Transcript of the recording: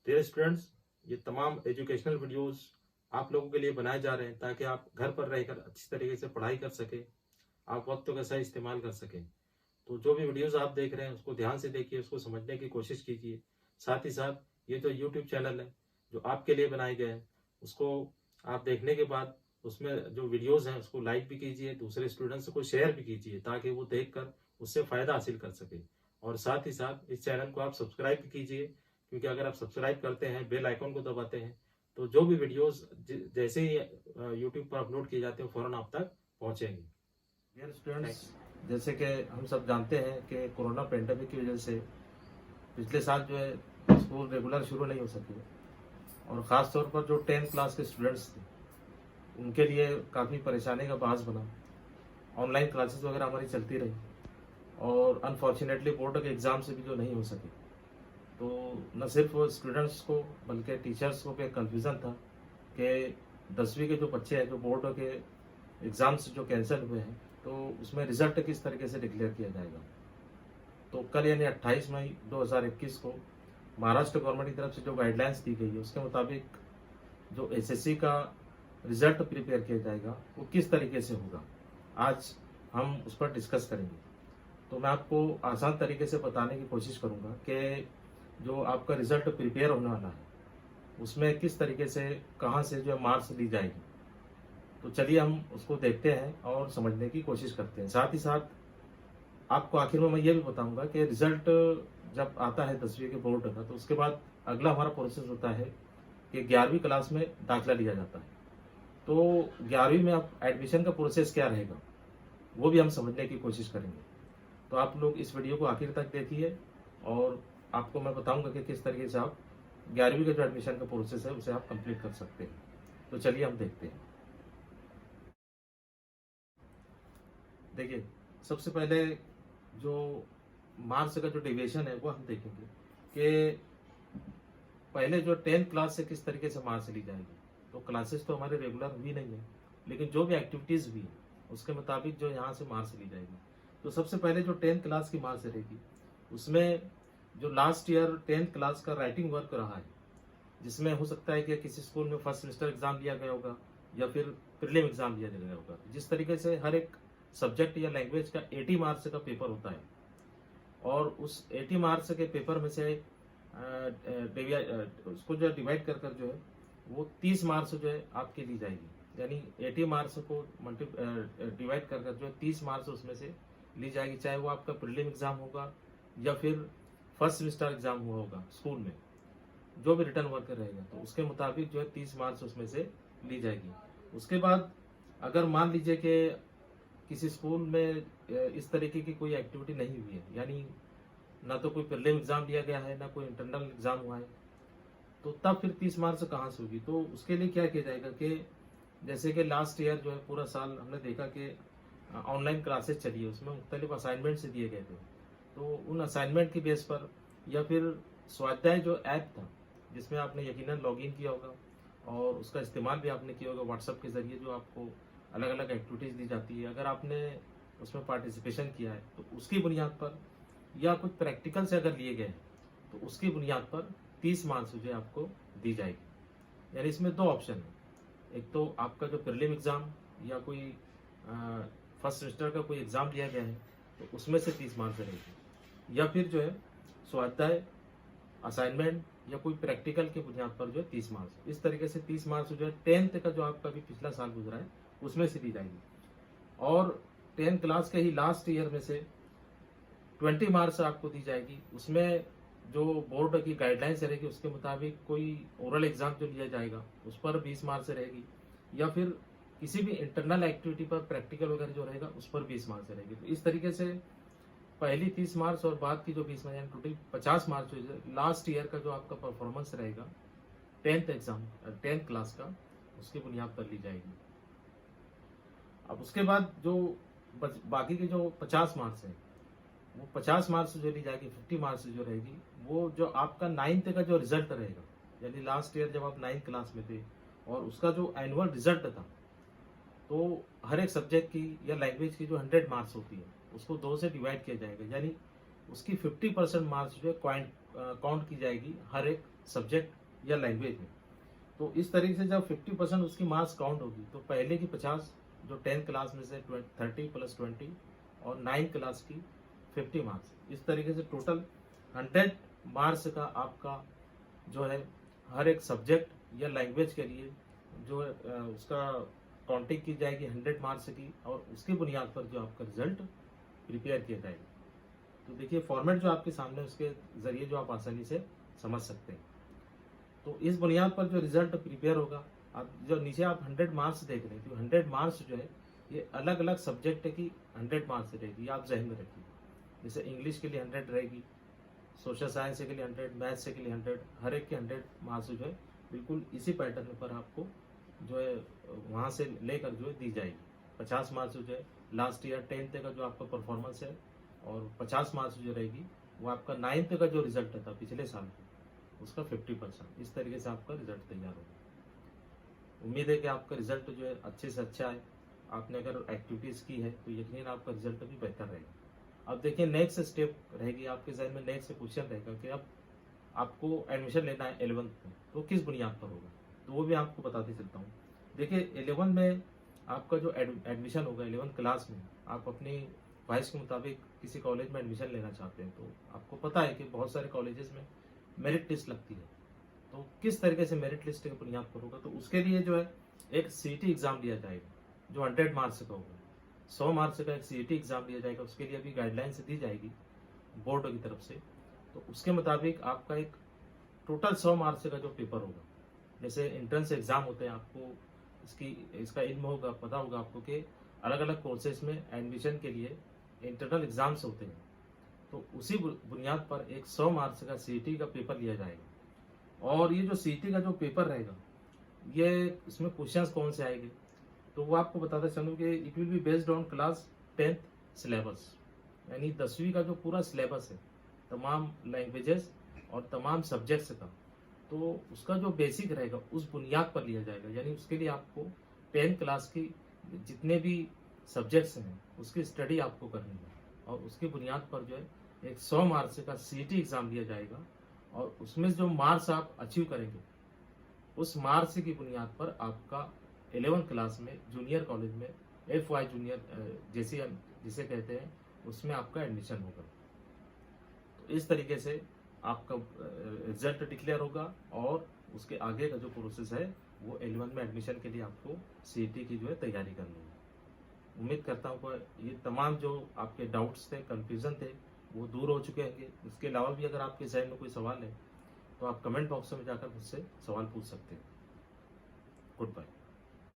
Dear students, ये तमाम educational videos आप लोगों के लिए बनाए जा रहे हैं ताकि आप घर पर रहकर अच्छी तरीके से पढ़ाई कर सकें, आप वक्त का सही इस्तेमाल कर सकें। तो जो भी वीडियोस आप देख रहे हैं उसको ध्यान से देखिए, उसको समझने की कोशिश कीजिए। साथ ही साथ ये जो यूट्यूब चैनल है जो आपके लिए बनाए गए हैं, उसको आप देखने के बाद उसमें जो वीडियोस हैं उसको लाइक भी कीजिए, दूसरे स्टूडेंट्स को शेयर भी कीजिए ताकि वो देखकर उससे फ़ायदा हासिल कर सके। और साथ ही साथ इस चैनल को आप सब्सक्राइब भी कीजिए, क्योंकि अगर आप सब्सक्राइब करते हैं, बेल आइकन को दबाते हैं, तो जो भी वीडियोस जैसे ही यूट्यूब पर अपलोड किए जाते हैं फ़ौरन आप तक पहुंचेंगे। डियर स्टूडेंट्स, जैसे कि हम सब जानते हैं कि कोरोना पेंडेमिक की वजह से पिछले साल जो है स्कूल रेगुलर शुरू नहीं हो सके, और ख़ास तौर पर जो 10th क्लास के स्टूडेंट्स थे उनके लिए काफ़ी परेशानी का बास बना। ऑनलाइन क्लासेस वगैरह हमारी चलती रही और अनफॉर्चुनेटली बोर्ड के एग्ज़ाम से भी जो नहीं हो सके, तो न सिर्फ स्टूडेंट्स को बल्कि टीचर्स को भी कन्फ्यूज़न था कि 10वीं के जो बच्चे हैं जो बोर्ड के एग्ज़ाम्स जो कैंसिल हुए हैं, तो उसमें रिज़ल्ट किस तरीके से डिक्लेयर किया जाएगा। तो कल यानी 28 मई 2021 को महाराष्ट्र गवर्नमेंट की तरफ से जो गाइडलाइंस दी गई है उसके मुताबिक जो एसएससी का रिज़ल्ट प्रिपेयर किया जाएगा वो किस तरीके से होगा, आज हम उस पर डिस्कस करेंगे। तो मैं आपको आसान तरीके से बताने की कोशिश करूंगा कि जो आपका रिज़ल्ट प्रिपेयर होने वाला है उसमें किस तरीके से कहाँ से जो है मार्क्स ली जाएगी। तो चलिए हम उसको देखते हैं और समझने की कोशिश करते हैं। साथ ही साथ आपको आखिर में मैं ये भी बताऊंगा कि रिज़ल्ट जब आता है 10वीं के बोर्ड का, तो उसके बाद अगला हमारा प्रोसेस होता है कि 11वीं क्लास में दाखिला लिया जाता है। तो 11वीं में आप एडमिशन का प्रोसेस क्या रहेगा वो भी हम समझने की कोशिश करेंगे। तो आप लोग इस वीडियो को आखिर तक देखिए और आपको मैं बताऊंगा कि किस तरीके से आप 11वीं का जो एडमिशन का प्रोसेस है उसे आप कंप्लीट कर सकते हैं। तो चलिए हम देखते हैं। देखिए, सबसे पहले जो मार्क्स का जो डिविएशन है वो हम देखेंगे कि पहले जो 10th क्लास से किस तरीके से मार्क्स ली जाएगी। तो क्लासेस तो हमारे रेगुलर हुई नहीं है, लेकिन जो भी एक्टिविटीज़ हुई उसके मुताबिक जो यहाँ से मार्क्स ली जाएगी। तो सबसे पहले जो 10th क्लास की मार्क्स रहेगी उसमें जो लास्ट ईयर 10th क्लास का राइटिंग वर्क रहा है, जिसमें हो सकता है कि किसी स्कूल में फर्स्ट सेमेस्टर एग्जाम लिया गया होगा या फिर प्रीलिम एग्जाम लिया गया होगा। जिस तरीके से हर एक सब्जेक्ट या लैंग्वेज का 80 मार्क्स का पेपर होता है और उस 80 मार्क्स के पेपर में से उसको जो डिवाइड कर कर जो है वो 30 मार्क्स जो है आपके ली जाएगी। यानी 80 मार्क्स को डिवाइड कर कर जो है 30 मार्क्स उसमें से ली जाएगी, चाहे वो आपका प्रीलिम एग्जाम होगा या फिर फर्स्ट सेमेस्टर एग्जाम हुआ होगा स्कूल में। जो भी रिटर्न वर्क रहेगा तो उसके मुताबिक जो है 30 मार्क्स उसमें से ली जाएगी। उसके बाद अगर मान लीजिए कि किसी स्कूल में इस तरीके की कोई एक्टिविटी नहीं हुई है, यानी ना तो कोई प्रीलिम एग्जाम लिया गया है ना कोई इंटरनल एग्जाम हुआ है, तो तब फिर 30 मार्क्स कहाँ से होगी। तो उसके लिए क्या किया जाएगा कि जैसे कि लास्ट ईयर जो है पूरा साल हमने देखा कि ऑनलाइन क्लासेस चली है, उसमें मुख्तलिफ असाइनमेंट्स दिए गए थे। तो उन असाइनमेंट की बेस पर या फिर स्वाध्याय जो ऐप था जिसमें आपने यकीनन लॉगिन किया होगा और उसका इस्तेमाल भी आपने किया होगा व्हाट्सएप के ज़रिए, जो आपको अलग अलग एक्टिविटीज़ दी जाती है। अगर आपने उसमें पार्टिसिपेशन किया है तो उसकी बुनियाद पर या कुछ प्रैक्टिकल से अगर लिए गए हैं तो उसकी बुनियाद पर 30 मार्क्स जो है आपको दी जाएगी। यानी इसमें दो ऑप्शन है, एक तो आपका जो प्रीलिम एग्ज़ाम या कोई फर्स्ट सेमेस्टर का कोई एग्ज़ाम लिया गया है तो उसमें से 30 मार्क्स रहेगी, या फिर जो है स्वाध्याय, असाइनमेंट या कोई प्रैक्टिकल के बुनियाद पर जो है 30 मार्क्स। इस तरीके से 30 मार्क्स जो है 10th का जो आपका भी पिछला साल गुजरा है उसमें से दी जाएगी। और 10th क्लास के ही लास्ट ईयर में से 20 मार्क्स आपको दी जाएगी। उसमें जो बोर्ड की गाइडलाइंस रहेगी उसके मुताबिक कोई ओरल एग्जाम जो लिया जाएगा उस पर 20 मार्क्स रहेगी, या फिर किसी भी इंटरनल एक्टिविटी पर प्रैक्टिकल वगैरह जो रहेगा उस पर 20 मार्क्स रहेगी। तो इस तरीके से पहली 30 मार्क्स और बाद की जो 20 मार्क्स, यानी टोटल 50 मार्क्स जो लास्ट ईयर का जो आपका परफॉर्मेंस रहेगा 10th क्लास का, उसकी बुनियाद पर ली जाएगी। अब उसके बाद जो बाकी के जो 50 मार्क्स है वो 50 मार्क्स जो ली जाएगी, 50 मार्क्स जो रहेगी वो जो आपका 9th का जो रिजल्ट रहेगा, यानी लास्ट ईयर जब आप 9th क्लास में थे और उसका जो एनुअल रिजल्ट था, तो हर एक सब्जेक्ट की या लैंग्वेज की जो 100 मार्क्स होती है उसको 2 से डिवाइड किया जाएगा, यानी उसकी 50% मार्क्स जो है काउंट की जाएगी हर एक सब्जेक्ट या लैंग्वेज में। तो इस तरीके से जब 50% उसकी मार्क्स काउंट होगी तो पहले की 50 जो 10th क्लास में से 30 + 20 और 9th क्लास की 50 मार्क्स, इस तरीके से टोटल 100 मार्क्स का आपका जो है हर एक सब्जेक्ट या लैंग्वेज के लिए जो है उसका काउंटिंग की जाएगी 100 मार्क्स की, और उसकी बुनियाद पर जो आपका रिजल्ट प्रिपेयर किया जाएगा। तो देखिए फॉर्मेट जो आपके सामने उसके ज़रिए जो आप आसानी से समझ सकते हैं। तो इस बुनियाद पर जो रिजल्ट प्रिपेयर होगा, आप जो नीचे आप 100 मार्क्स देख रहे हैं, तो 100 मार्क्स जो है ये अलग अलग सब्जेक्ट की 100 मार्क्स रहेगी, ये आप जहन में रखिए। जैसे इंग्लिश के लिए 100 रहेगी, सोशल साइंस के लिए 100, मैथ्स के लिए 100, हर एक के 100 मार्क्स जो है बिल्कुल इसी पैटर्न पर आपको जो है वहाँ से लेकर जो है दी जाएगी। 50 मार्क्स जो है लास्ट ईयर 10th का जो आपका परफॉर्मेंस है, और 50 मार्क्स जो रहेगी वो आपका 9th का जो रिजल्ट था पिछले साल का, उसका 50%। इस तरीके से आपका रिजल्ट तैयार होगा। उम्मीद है कि आपका रिजल्ट जो है अच्छे से अच्छा है। आपने अगर एक्टिविटीज़ की है तो यकीनन आपका रिजल्ट भी बेहतर रहेगा। अब देखिए नेक्स्ट स्टेप रहेगी आपके जहन में, नेक्स्ट क्वेश्चन रहेगा कि अब आपको एडमिशन लेना है 11th में, तो किस बुनियाद पर होगा, तो वो भी आपको बताते चलता हूँ। देखिए 11 में आपका जो एडमिशन होगा 11th क्लास में, आप अपनी ख्वाहिश के मुताबिक किसी कॉलेज में एडमिशन लेना चाहते हैं, तो आपको पता है कि बहुत सारे कॉलेजेस में मेरिट लिस्ट लगती है। तो किस तरीके से मेरिट लिस्ट की बुनियाद पर होगा, तो उसके लिए जो है एक सीईटी एग्जाम लिया जाएगा जो 100 मार्क्स का होगा। 100 मार्क्स का एक सीईटी एग्जाम लिया जाएगा, उसके लिए अभी गाइडलाइंस दी जाएगी बोर्ड की तरफ से। तो उसके मुताबिक आपका एक टोटल 100 मार्क्स का जो पेपर होगा, जैसे एंट्रेंस एग्जाम होते हैं, आपको इसका इल्म होगा, पता होगा आपको कि अलग अलग कोर्सेज में एडमिशन के लिए इंटरनल एग्जाम्स होते हैं। तो उसी बुनियाद पर एक 100 मार्क्स का सीईटी का पेपर लिया जाएगा। और ये जो सीईटी का जो पेपर रहेगा, ये इसमें क्वेश्चंस कौन से आएंगे, तो वो आपको बताते चलूँ कि it will be based on class 10th syllabus, यानी 10वीं का जो पूरा सिलेबस है तमाम लैंग्वेजेस और तमाम सब्जेक्ट्स का, तो उसका जो बेसिक रहेगा उस बुनियाद पर लिया जाएगा। यानी उसके लिए आपको 10th क्लास की जितने भी सब्जेक्ट्स हैं उसकी स्टडी आपको करनी है, और उसकी बुनियाद पर जो है एक 100 मार्क्स का सीईटी एग्जाम लिया जाएगा, और उसमें जो मार्क्स आप अचीव करेंगे उस मार्क्स की बुनियाद पर आपका 11th क्लास में जूनियर कॉलेज में FY जूनियर जिसे कहते हैं उसमें आपका एडमिशन होगा। तो इस तरीके से आपका रिजल्ट डिक्लेयर होगा, और उसके आगे का जो प्रोसेस है वो 11 में एडमिशन के लिए आपको सीईटी की जो है तैयारी करनी है। उम्मीद करता हूँ कि ये तमाम जो आपके डाउट्स थे, कंफ्यूजन थे, वो दूर हो चुके होंगे। इसके अलावा भी अगर आपके जहन में कोई सवाल है तो आप कमेंट बॉक्स में जाकर मुझसे सवाल पूछ सकते हैं। Good bye.